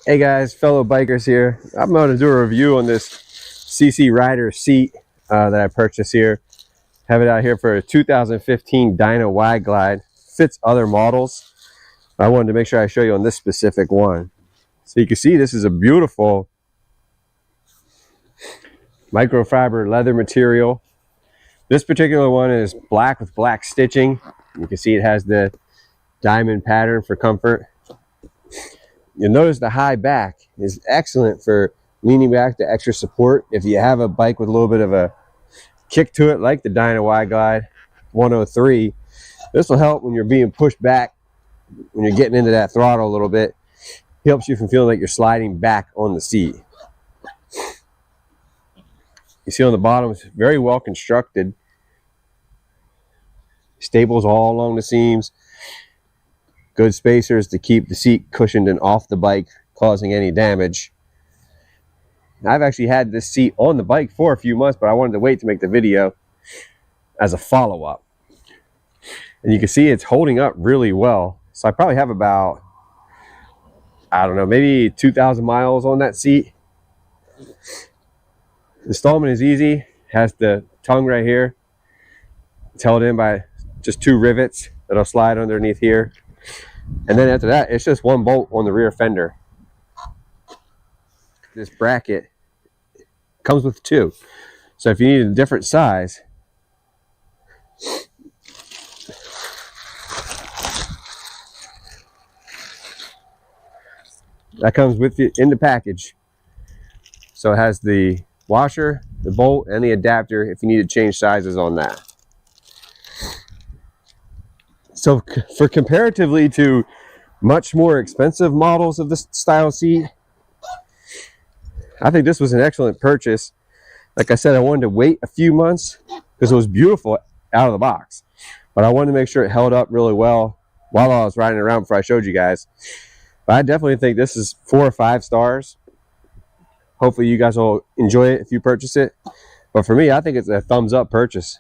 Hey guys, fellow bikers here. I'm going to do a review on this CC Rider seat that I purchased here. Have it out here for a 2015 Dyna Y Glide. Fits other models. I wanted to make sure I show you on this specific one. So you can see this is a beautiful microfiber leather material. This particular one is black with black stitching. You can see it has the diamond pattern for comfort. You'll notice the high back is excellent for leaning back to extra support. If you have a bike with a little bit of a kick to it, like the Dyna Y Glide 103, this will help when you're being pushed back, when you're getting into that throttle a little bit. It helps you from feeling like you're sliding back on the seat. You see on the bottom, it's very well constructed. Staples all along the seams. Good spacers to keep the seat cushioned and off the bike, causing any damage. I've actually had this seat on the bike for a few months, but I wanted to wait to make the video as a follow-up. And you can see it's holding up really well. So I probably have about, I don't know, maybe 2,000 miles on that seat. Installment is easy. Has the tongue right here. It's held in by just 2 rivets that'll slide underneath here. And then after that, it's just 1 bolt on the rear fender. This bracket comes with 2. So if you need a different size, that comes with it in the package. So it has the washer, the bolt, and the adapter if you need to change sizes on that. So for comparatively to much more expensive models of this style seat, I think this was an excellent purchase. Like I said, I wanted to wait a few months because it was beautiful out of the box. But I wanted to make sure it held up really well while I was riding around before I showed you guys. But I definitely think this is 4 or 5 stars. Hopefully you guys will enjoy it if you purchase it. But for me, I think it's a thumbs up purchase.